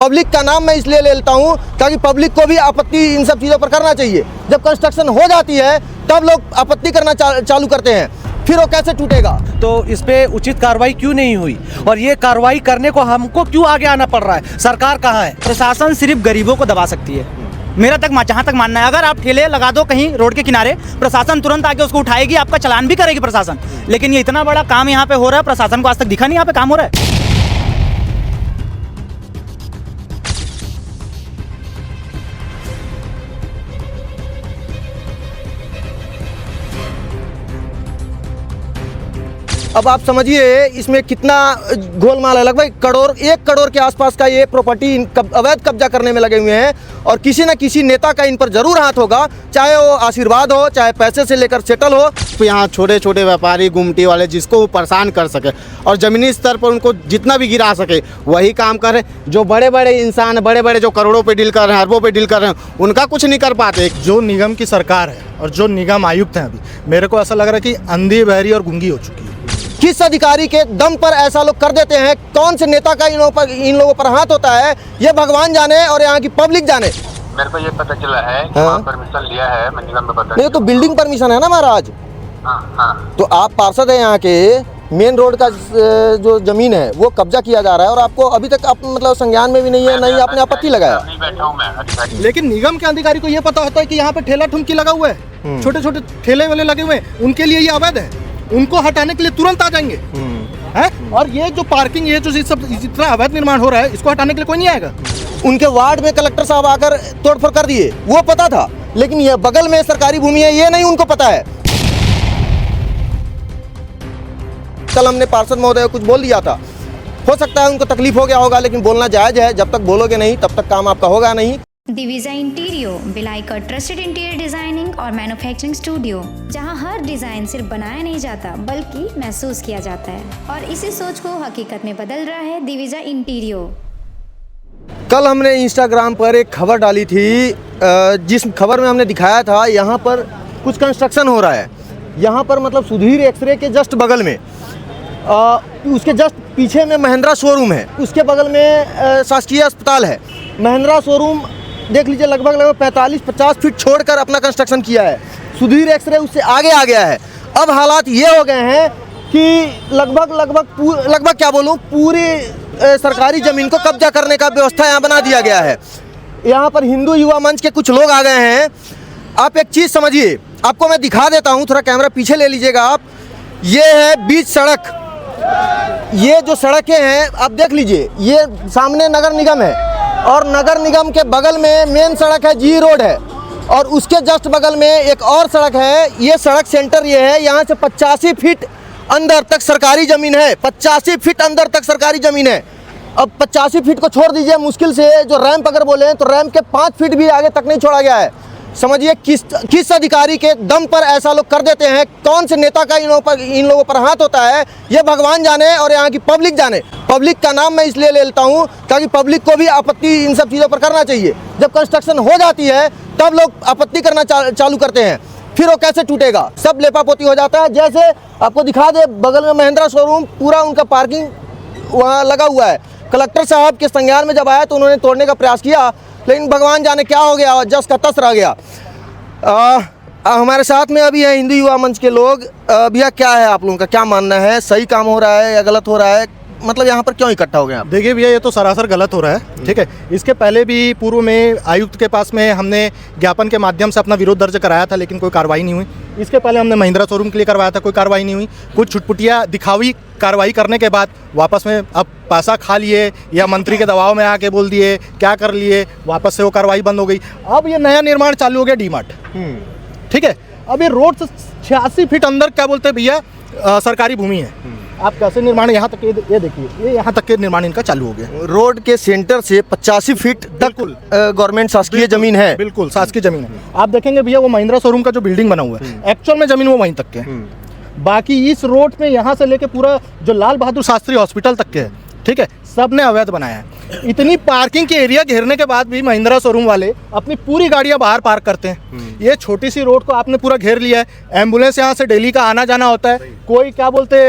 Public का नाम मैं इसलिए ले लेता हूँ ताकि पब्लिक को भी आपत्ति इन सब चीज़ों पर करना चाहिए। जब कंस्ट्रक्शन हो जाती है तब लोग आपत्ति करना चालू करते हैं, फिर वो कैसे टूटेगा। तो इस पे उचित कार्रवाई क्यों नहीं हुई और ये कार्रवाई करने को हमको क्यों आगे आना पड़ रहा है? सरकार कहाँ है? प्रशासन सिर्फ गरीबों को दबा सकती है। मेरा जहाँ तक मानना है, अगर आप ठेले लगा दो कहीं रोड के किनारे, प्रशासन तुरंत आके उसको उठाएगी, आपका चालान भी करेगी प्रशासन। लेकिन ये इतना बड़ा काम यहाँ पे हो रहा है, प्रशासन को आज तक दिखा नहीं यहाँ पे काम हो रहा है। अब आप समझिए इसमें कितना गोलमाल है। लगभग एक करोड़ के आसपास का ये प्रॉपर्टी अवैध कब्जा करने में लगे हुए हैं और किसी न किसी नेता का इन पर जरूर हाथ होगा, चाहे वो आशीर्वाद हो, चाहे पैसे से लेकर सेटल हो। तो यहाँ छोटे छोटे व्यापारी, गुमटी वाले, जिसको वो परेशान कर सके और ज़मीनी स्तर पर उनको जितना भी गिरा सके वही काम करें। जो बड़े बड़े इंसान, बड़े बड़े जो करोड़ों पे डील कर रहे हैं, अरबों पे डील कर रहे हैं, उनका कुछ नहीं कर पाते। जो निगम की सरकार है और जो निगम आयुक्त हैं, अभी मेरे को ऐसा लग रहा है कि अंधी, बहरी और गूंगी हो चुकी है। किस अधिकारी के दम पर ऐसा लोग कर देते हैं, कौन से नेता का इन लोगों पर हाथ होता है, ये भगवान जाने और यहाँ की पब्लिक जाने। मेरे को ये पता चला है कि वहाँ परमिशन लिया है, मैं निगम में पता नहीं तो बिल्डिंग परमिशन है ना महाराज। हाँ। तो आप पार्षद है यहाँ के, मेन रोड का जो जमीन है वो कब्जा किया जा रहा है और आपको अभी तक मतलब संज्ञान में भी नहीं है, नहीं आपने आपत्ति लगाया। नहीं बैठा हूँ मैं अधिकारी। लेकिन निगम के अधिकारी को ये पता होता है कि यहाँ पे ठेला ठुमकी लगा हुआ है, छोटे छोटे ठेले वाले लगे हुए हैं, उनके लिए ये अवैध है, उनको हटाने के लिए तुरंत आ जाएंगे हैं। और ये जो पार्किंग, ये जो सब इतना अवैध निर्माण हो रहा है, इसको हटाने के लिए कोई नहीं आएगा। उनके वार्ड में कलेक्टर साहब आकर तोड़फोड़ कर दिए, वो पता था, लेकिन ये बगल में सरकारी भूमि है, ये नहीं उनको पता है। कल हमने पार्षद महोदय को कुछ बोल दिया था, हो सकता है उनको तकलीफ हो गया होगा, लेकिन बोलना जायज है। जब तक बोलोगे नहीं तब तक काम आपका होगा नहीं। दिविजा इंटीरियो, भिलाई का ट्रस्टेड इंटीरियर डिजाइनिंग और मैन्युफैक्चरिंग स्टूडियो, जहां हर डिजाइन सिर्फ बनाया नहीं जाता बल्कि महसूस किया जाता है और इसी सोच को हकीकत में बदल रहा है दिविजा इंटीरियो। कल हमने इंस्टाग्राम पर एक खबर डाली थी, जिस खबर में हमने दिखाया था यहाँ पर कुछ कंस्ट्रक्शन हो रहा है। यहाँ पर मतलब सुधीर एक्सरे के जस्ट बगल में, उसके जस्ट पीछे में महिंद्रा शोरूम है, उसके बगल में शासकीय अस्पताल है। महिंद्रा शोरूम देख लीजिए, लगभग 45-50 फीट छोड़कर अपना कंस्ट्रक्शन किया है। सुधीर एक्सरे उससे आगे आ गया है। अब हालात ये हो गए हैं कि लगभग क्या बोलूँ, पूरी सरकारी ज़मीन को कब्जा करने का व्यवस्था यहाँ बना दिया गया है। यहाँ पर हिंदू युवा मंच के कुछ लोग आ गए हैं। आप एक चीज़ समझिए, आपको मैं दिखा देता हूँ, थोड़ा कैमरा पीछे ले लीजिएगा आप। ये है बीच सड़क, ये जो सड़कें हैं आप देख लीजिए, ये सामने नगर निगम है और नगर निगम के बगल में मेन सड़क है, जी रोड है, और उसके जस्ट बगल में एक और सड़क है। ये सड़क सेंटर ये है, यहाँ से 85 फीट अंदर तक सरकारी ज़मीन है, 85 फीट अंदर तक सरकारी ज़मीन है। अब 85 फीट को छोड़ दीजिए, मुश्किल से जो रैंप अगर बोले तो रैंप के 5 फीट भी आगे तक नहीं छोड़ा गया है। समझिए किस अधिकारी के दम पर ऐसा लोग कर देते हैं, कौन से नेता का इन लोगों पर हाथ होता है, ये भगवान जाने और यहाँ की पब्लिक जाने। पब्लिक का नाम मैं इसलिए ले लेता हूँ ताकि पब्लिक को भी आपत्ति इन सब चीज़ों पर करना चाहिए। जब कंस्ट्रक्शन हो जाती है तब लोग आपत्ति करना चालू करते हैं, फिर वो कैसे टूटेगा, सब लेपापोती हो जाता है। जैसे आपको दिखा दे, बगल में महिंद्रा शोरूम, पूरा उनका पार्किंग वहाँ लगा हुआ है। कलेक्टर साहब के संज्ञान में जब आया तो उन्होंने तोड़ने का प्रयास किया, लेकिन भगवान जाने क्या हो गया, जस का तस रह गया। हमारे साथ में अभी है हिंदू युवा मंच के लोग। भैया क्या है आप लोगों का, क्या मानना है, सही काम हो रहा है या गलत हो रहा है, मतलब यहाँ पर क्यों इकट्ठा हो गए आप? देखिए भैया, ये तो सरासर गलत हो रहा है, ठीक है। इसके पहले भी पूर्व में आयुक्त के पास में हमने ज्ञापन के माध्यम से अपना विरोध दर्ज कराया था, लेकिन कोई कार्रवाई नहीं हुई। इसके पहले हमने महिंद्रा शोरूम के लिए करवाया था, कोई कार्रवाई नहीं हुई। कुछ छुटपुटिया दिखावी कार्रवाई करने के बाद वापस में अब पैसा खा लिए या मंत्री के दबाव में आके बोल दिए, क्या कर लिए, वापस से वो कार्रवाई बंद हो गई। अब ये नया निर्माण चालू हो गया डीमार्ट, ठीक है। अब ये रोड से 86 फीट अंदर क्या बोलते हैं भैया, सरकारी भूमि है। आप कैसे निर्माण, यहाँ तक ये देखिए, ये यहाँ तक के निर्माण इनका चालू हो गया। रोड के सेंटर से 85 फीट तक गवर्नमेंट शासकीय जमीन है। बिल्कुल शासकीय जमीन है। आप देखेंगे भैया, वो महिंद्रा शोरूम का जो बिल्डिंग बना हुआ है, एक्चुअल में जमीन वो वहीं तक के है। बाकी इस रोड में यहाँ से लेके पूरा जो लाल बहादुर शास्त्री हॉस्पिटल तक के है, ठीक है, सब ने अवैध बनाया है। इतनी पार्किंग के एरिया घेरने के बाद भी महिंद्रा शोरूम वाले अपनी पूरी गाड़ियां बाहर पार्क करते हैं। ये छोटी सी रोड को आपने पूरा घेर लिया है। एम्बुलेंस यहाँ से डेली का आना जाना होता है, कोई क्या बोलते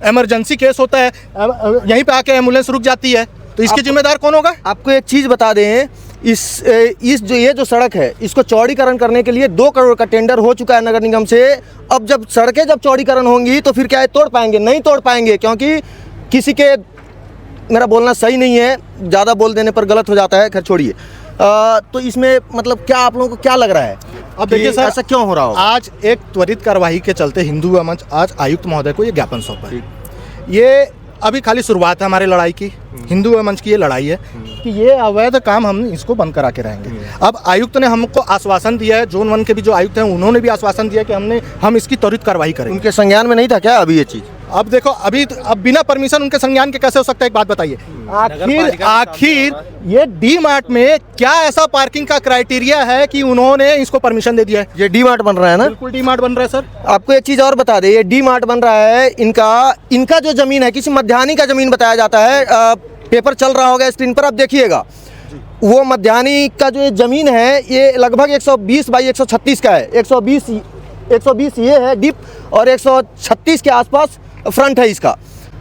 इमरजेंसी केस होता है, यहीं पे आके एम्बुलेंस रुक जाती है। तो इसके जिम्मेदार कौन होगा? आपको एक चीज़ बता दें, इस जो ये जो सड़क है इसको चौड़ीकरण करने के लिए 2 करोड़ का टेंडर हो चुका है नगर निगम से। अब जब सड़कें जब चौड़ीकरण होंगी तो फिर क्या है, तोड़ पाएंगे? नहीं तोड़ पाएंगे, क्योंकि किसी के, मेरा बोलना सही नहीं है, ज़्यादा बोल देने पर गलत हो जाता है, खैर छोड़िए। तो इसमें मतलब क्या आप लोगों को क्या लग रहा है? अब देखिए सर, ऐसा क्यों हो रहा होगा? आज एक त्वरित कार्रवाई के चलते हिंदू युवा मंच आज आयुक्त महोदय को ये ज्ञापन सौंपा है। ये अभी खाली शुरुआत है हमारी लड़ाई की, हिंदू युवा मंच की ये लड़ाई है कि ये अवैध काम हम इसको बंद करा के रहेंगे। अब आयुक्त ने हमको आश्वासन दिया है, जोन 1 के भी जो आयुक्त हैं उन्होंने भी आश्वासन दिया कि हम इसकी त्वरित कार्रवाई करेंगे। उनके संज्ञान में नहीं था क्या अभी ये चीज़? अब देखो, अब बिना परमिशन उनके संज्ञान के कैसे हो सकता है? एक बात बताइए, आखिर ये डी मार्ट में क्या ऐसा पार्किंग का क्राइटेरिया है कि उन्होंने इसको परमिशन दे दिया है? ये डी मार्ट बन रहा है ना? बिल्कुल डी मार्ट बन रहा है सर। आपको एक चीज़ और बता दें, ये डी मार्ट बन रहा है, इनका जो ज़मीन है किसी मध्याह्नी का ज़मीन बताया जाता है। पेपर चल रहा होगा स्क्रीन पर, आप देखिएगा। वो मध्याह्नी का जो ज़मीन है ये लगभग 120 बाई 136 का है। 120 ये है डीप और 136 के आसपास फ्रंट है इसका।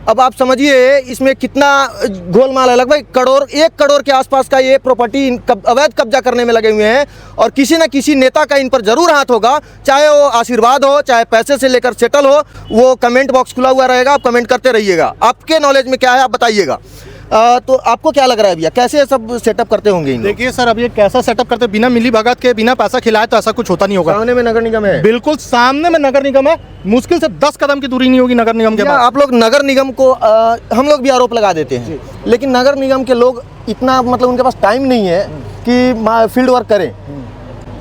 अब आप समझिए इसमें कितना गोलमाल है। लगभग 1 करोड़ के आसपास का ये प्रॉपर्टी अवैध कब्जा करने में लगे हुए हैं, और किसी न किसी नेता का इन पर जरूर हाथ होगा, चाहे वो आशीर्वाद हो, चाहे पैसे से लेकर सेटल हो। वो कमेंट बॉक्स खुला हुआ रहेगा, आप कमेंट करते रहिएगा। आपके नॉलेज में क्या है आप बताइएगा। तो आपको क्या लग रहा है भैया, कैसे सब सेटअप करते होंगे इन लोग? देखिए सर, अब ये कैसा सेटअप करते, बिना मिली भगत के, बिना पैसा खिलाए तो ऐसा कुछ होता नहीं होगा। सामने में नगर निगम है, बिल्कुल सामने में नगर निगम है, मुश्किल से 10 कदम की दूरी नहीं होगी नगर निगम के पास। आप लोग नगर निगम को हम लोग भी आरोप लगा देते हैं, लेकिन नगर निगम के लोग इतना मतलब उनके पास टाइम नहीं है कि फील्ड वर्क करें।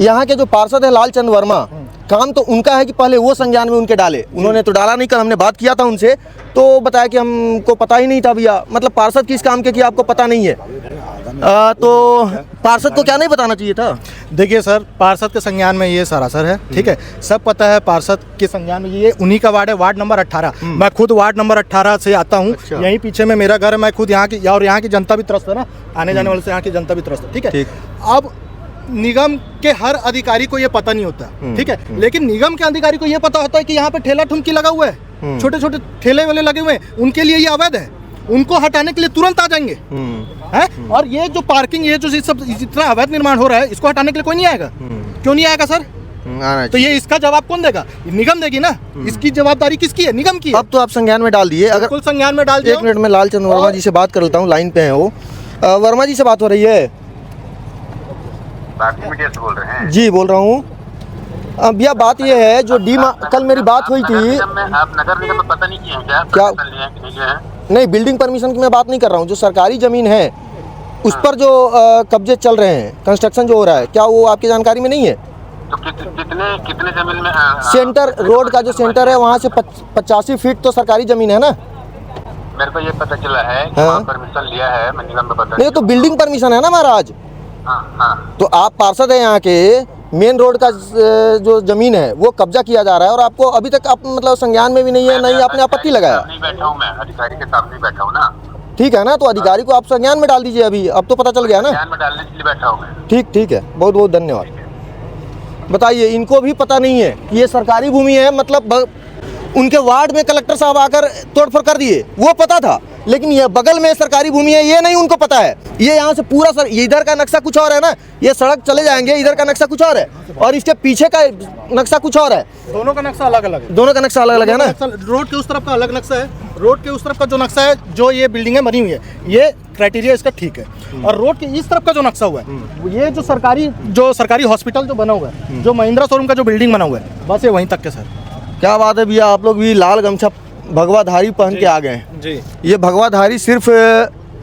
यहाँ के जो पार्षद है लालचंद वर्मा, काम तो उनका है कि पहले वो संज्ञान में उनके डाले। उन्होंने तो डाला नहीं। कल हमने बात किया था उनसे, तो बताया कि हमको पता ही नहीं था भैया। मतलब पार्षद किस काम के कि आपको पता नहीं है। तो पार्षद को क्या नहीं बताना चाहिए था? देखिए सर, पार्षद के संज्ञान में ये सरासर है, ठीक है, सब पता है। पार्षद के संज्ञान में ये उन्हीं का वार्ड है, वार्ड नंबर 18। मैं खुद वार्ड नंबर 18 से आता हूँ। अच्छा। यहीं पीछे में मेरा घर है। मैं खुद यहाँ की, और यहाँ की जनता भी त्रस्त है ना, आने जाने वाले से यहाँ की जनता भी त्रस्त है, ठीक है। अब निगम के हर अधिकारी को ये पता नहीं होता, ठीक है, लेकिन निगम के अधिकारी को ये पता होता है कि यहाँ पे ठेला ठुमकी लगा हुआ है, छोटे छोटे ठेले वाले लगे हुए हैं, उनके लिए ये अवैध है। उनको हटाने के लिए तुरंत आ जाएंगे, हैं? और ये जो पार्किंग, ये जो सब इतना अवैध निर्माण हो रहा है, इसको हटाने के लिए कोई नहीं आएगा। क्यों नहीं आएगा सर? तो ये इसका जवाब कौन देगा? निगम देगी ना। इसकी जवाबदारी किसकी है? निगम की है। अब तो आप संज्ञान में डाल दिए। अगर कुल संज्ञान में डाल दिया। 1 मिनट में लालचंद वर्मा जी से बात कर लेता हूँ, लाइन पे हैं वो। वर्मा जी से बात हो रही है? मीडिया से बोल रहे हैं? जी बोल रहा हूँ। भैया बात ये है, जो कल मेरी बात हुई थी। आप नगर निगम में पता नहीं किए हैं क्या? क्या? परमिशन लिए हैं कि नहीं लिए हैं? नहीं, बिल्डिंग परमिशन की मैं बात नहीं कर रहा हूँ। जो सरकारी ज़मीन है उस पर जो कब्जे चल रहे हैं, कंस्ट्रक्शन जो हो रहा है, क्या वो आपकी जानकारी में नहीं है? तो कितने जमीन में? सेंटर रोड का जो सेंटर है वहाँ से 85 फीट तो सरकारी ज़मीन है ना? मेरे को ये पता चला है कि वहाँ परमिशन लिया है, मैं निगम में पता नहीं, तो बिल्डिंग परमिशन है ना महाराज। हाँ। तो आप पार्षद हैं यहाँ के, मेन रोड का जो जमीन है वो कब्जा किया जा रहा है, और आपको अभी तक आप मतलब संज्ञान में भी नहीं है, नहीं आपने आपत्ति लगाया। नहीं बैठा हूँ मैं, अधिकारी के सामने बैठा हूँ ना। ठीक है ना, तो अधिकारी को आप संज्ञान में डाल दीजिए। अभी अब तो पता चल गया ना। संज्ञान में डालने के लिए बैठा हूँ मैं। ठीक है, बहुत बहुत धन्यवाद। बताइए, इनको भी पता नहीं है कि ये सरकारी भूमि है। मतलब उनके वार्ड में कलेक्टर साहब आकर तोड़फोड़ कर दिए, वो पता था, लेकिन ये बगल में सरकारी भूमि है ये नहीं उनको पता है। ये यहाँ से पूरा इधर का नक्शा कुछ और है ना, ये सड़क चले जाएंगे, इधर का नक्शा कुछ और है और इसके पीछे का नक्शा कुछ और है। दोनों का नक्शा अलग अलग है। दोनों का नक्शा अलग अलग है ना। रोड के उस तरफ का अलग नक्शा है, रोड के उस तरफ का जो नक्शा है, जो ये बिल्डिंगें बनी हुई है, ये क्राइटेरिया इसका ठीक है। और रोड के इस तरफ का जो नक्शा हुआ है, ये जो सरकारी हॉस्पिटल जो बना हुआ है, जो महिंद्रा शोरूम का जो बिल्डिंग बना हुआ है, बस ये वहीं तक के सर। क्या बात है भैया, आप लोग भी लाल गमछा भगवाधारी पहन के आ गए हैं जी। ये भगवाधारी सिर्फ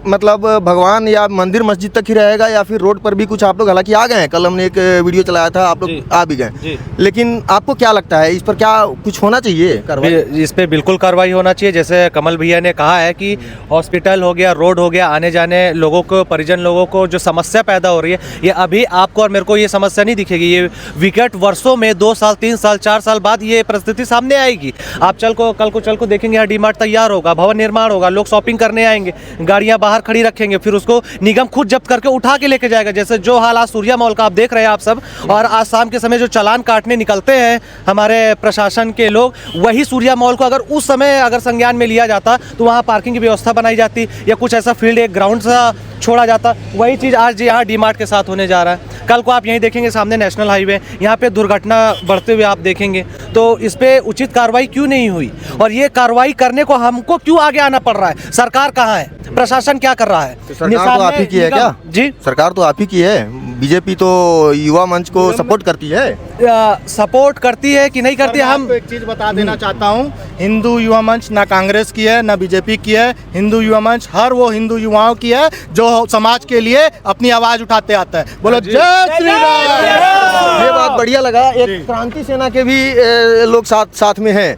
मतलब भगवान या मंदिर मस्जिद तक ही रहेगा, या फिर रोड पर भी कुछ आप लोग, हालांकि आ गए हैं, कल हमने एक वीडियो चलाया था, आप लोग आ भी गए, लेकिन आपको क्या लगता है इस पर क्या कुछ होना चाहिए कार्रवाई? इस पे बिल्कुल कार्रवाई होना चाहिए। जैसे कमल भैया ने कहा है कि हॉस्पिटल हो गया, रोड हो गया, आने जाने लोगों को, परिजन लोगों को जो समस्या पैदा हो रही है, ये अभी आपको और मेरे को ये समस्या नहीं दिखेगी। ये विकट वर्षों में 2 साल 3 साल 4 साल बाद ये परिस्थिति सामने आएगी। आप कल को देखेंगे यहाँ डी मार्ट तैयार होगा, भवन निर्माण होगा, लोग शॉपिंग करने आएंगे, गाड़ियाँ बाहर खड़ी रखेंगे, फिर उसको निगम खुद जब्त करके उठा के लेके जाएगा। जैसे जो हाल आज सूर्या मॉल का आप देख रहे हैं आप सब, और आज शाम के समय जो चालान काटने निकलते हैं हमारे प्रशासन के लोग, वही सूर्या मॉल को अगर उस समय अगर संज्ञान में लिया जाता तो वहाँ पार्किंग की व्यवस्था बनाई जाती या कुछ ऐसा फील्ड एक ग्राउंड सा छोड़ा जाता। वही चीज़ आज यहाँ डी-मार्ट के साथ होने जा रहा है। कल को आप यहीं देखेंगे सामने नेशनल हाईवे, यहाँ पे दुर्घटना बढ़ते हुए आप देखेंगे। तो इस पे उचित कार्रवाई क्यों नहीं हुई, और ये कार्रवाई करने को हमको क्यों आगे आना पड़ रहा है? सरकार कहाँ है? प्रशासन क्या कर रहा है? सरकार तो आप ही की है क्या? जी, सरकार तो आप ही की है। बीजेपी तो युवा मंच को सपोर्ट करती है। सपोर्ट करती है कि नहीं करती है? हम एक चीज बता देना चाहता हूँ, हिंदू युवा मंच ना कांग्रेस की है ना बीजेपी की है। हिंदू युवा मंच हर वो हिंदू युवाओं की है जो समाज के लिए अपनी आवाज उठाते आता है। बोलो जय श्री राम। ये बात बढ़िया लगा। एक क्रांति सेना के भी लोग साथ में हैं।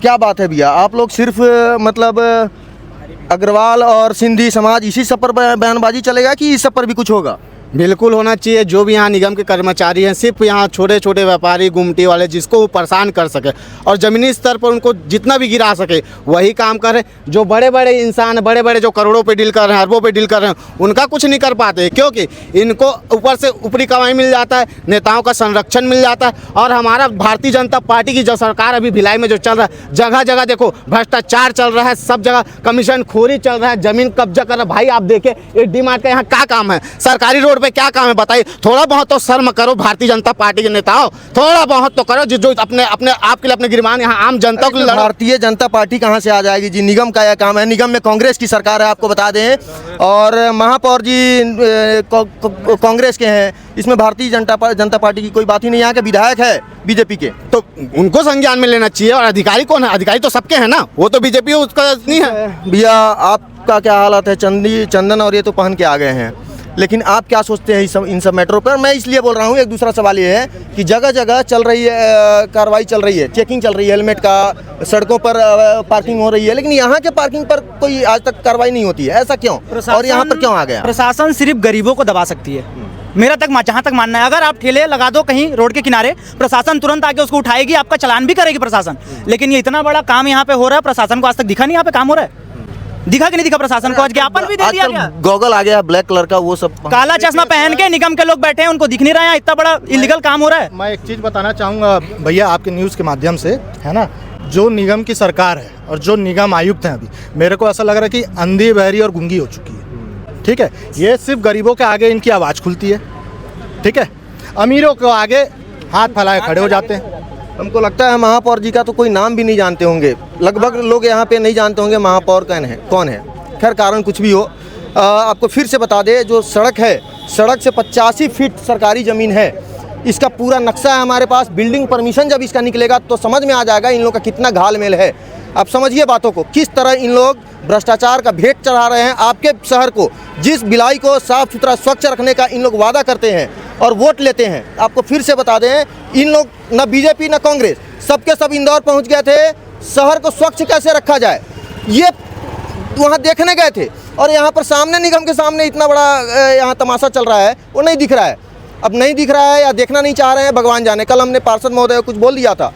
क्या बात है भैया, आप लोग सिर्फ मतलब अग्रवाल और सिंधी समाज इसी सब पर बयानबाजी चलेगा कि इस सब पर भी कुछ होगा? बिल्कुल होना चाहिए। जो भी यहाँ निगम के कर्मचारी हैं, सिर्फ यहाँ छोटे छोटे व्यापारी गुमटी वाले जिसको वो परेशान कर सके और ज़मीनी स्तर पर उनको जितना भी गिरा सके वही काम करें। जो बड़े बड़े इंसान, बड़े बड़े जो करोड़ों पे डील कर रहे हैं, अरबों पे डील कर रहे हैं, उनका कुछ नहीं कर पाते, क्योंकि इनको ऊपर से ऊपरी कमाई मिल जाता है, नेताओं का संरक्षण मिल जाता है। और हमारा भारतीय जनता पार्टी की जो सरकार अभी भिलाई में जो चल रहा है, जगह जगह देखो भ्रष्टाचार चल रहा है, सब जगह कमीशन खोरी चल रहा है, ज़मीन कब्जा कर रहा है। भाई आप देखें ये डी-मार्ट का यहाँ क्या काम है? सरकारी रोड पे क्या काम है बताइए? थोड़ा बहुत तो शर्म करो भारतीय जनता पार्टी के नेताओं, थोड़ा बहुत तो करो। जो अपने अपने आपके लिए अपने गिरमान यहाँ आम जनता को भारतीय जनता पार्टी कहाँ से आ जाएगी जी? निगम का यह काम है। निगम में कांग्रेस की सरकार है, आपको बता दें, और महापौर जी कांग्रेस के हैं। इसमें भारतीय जनता पार्टी की कोई बात ही नहीं। यहाँ के विधायक है बीजेपी के, तो उनको संज्ञान में लेना चाहिए। और अधिकारी कौन है? अधिकारी तो सबके हैं ना, वो तो बीजेपी उसका नहीं है। भैया आपका क्या हालत है? चंदन और ये तो पहन के आ गए हैं, लेकिन आप क्या सोचते हैं इन सब मैटरों पर? मैं इसलिए बोल रहा हूँ। एक दूसरा सवाल ये है कि जगह जगह चल रही है कार्रवाई, चल रही है चेकिंग, चल रही है हेलमेट का, सड़कों पर पार्किंग हो रही है, लेकिन यहाँ के पार्किंग पर कोई आज तक कार्रवाई नहीं होती है। ऐसा क्यों? और यहाँ पर क्यों आ गया? प्रशासन सिर्फ गरीबों को दबा सकती है। मेरा जहाँ तक मानना है, अगर आप ठेले लगा दो कहीं रोड के किनारे, प्रशासन तुरंत आके उसको उठाएगी, आपका चालान भी करेगी प्रशासन। लेकिन ये इतना बड़ा काम यहाँ पे हो रहा है, प्रशासन को आज तक दिखा नहीं यहाँ पे काम हो रहा है। दिखा कि नहीं दिखा प्रशासन को? आज ज्ञापन भी दे दिया गया। गॉगल आ गया ब्लैक कलर का, वो सब काला चश्मा पहन के निगम के लोग बैठे हैं, उनको दिख नहीं रहा है इतना बड़ा इलीगल काम हो रहा है। मैं एक चीज़ बताना चाहूँगा भैया आपके न्यूज़ के माध्यम से, है ना, जो निगम की सरकार है और जो निगम आयुक्त हैं, अभी मेरे को ऐसा लग रहा है कि अंधी, बहरी और गूंगी हो चुकी है। ठीक है, ये सिर्फ गरीबों के आगे इनकी आवाज़ खुलती है। ठीक है, अमीरों को आगे हाथ फैलाए खड़े हो जाते हैं। हमको लगता है महापौर जी का तो कोई नाम भी नहीं जानते होंगे। लगभग लोग यहाँ पे नहीं जानते होंगे महापौर कौन है। खैर, कारण कुछ भी हो, आपको फिर से बता दें, जो सड़क है, सड़क से 85 फीट सरकारी ज़मीन है। इसका पूरा नक्शा है हमारे पास। बिल्डिंग परमिशन जब इसका निकलेगा तो समझ में आ जाएगा इन लोग का कितना घालमेल है। आप समझिए बातों को, किस तरह इन लोग भ्रष्टाचार का भेंट चढ़ा रहे हैं आपके शहर को। जिस भिलाई को साफ सुथरा स्वच्छ रखने का इन लोग वादा करते हैं और वोट लेते हैं। आपको फिर से बता दें, इन लोग न बीजेपी न कांग्रेस, सबके सब इंदौर पहुंच गए थे शहर को स्वच्छ कैसे रखा जाए, ये वहाँ देखने गए थे। और यहाँ पर सामने, निगम के सामने इतना बड़ा यहाँ तमाशा चल रहा है, वो नहीं दिख रहा है। अब नहीं दिख रहा है या देखना नहीं चाह रहे हैं, भगवान जाने। कल हमने पार्षद महोदय को कुछ बोल दिया था,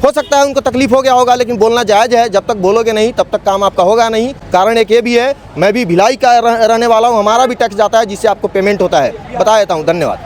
हो सकता है उनको तकलीफ हो गया होगा, लेकिन बोलना जायज़ है। जब तक बोलोगे नहीं तब तक काम आपका होगा नहीं। कारण एक ये भी है, मैं भी भिलाई का रहने वाला हूँ, हमारा भी टैक्स जाता है जिससे आपको पेमेंट होता है। बता देता हूँ। धन्यवाद।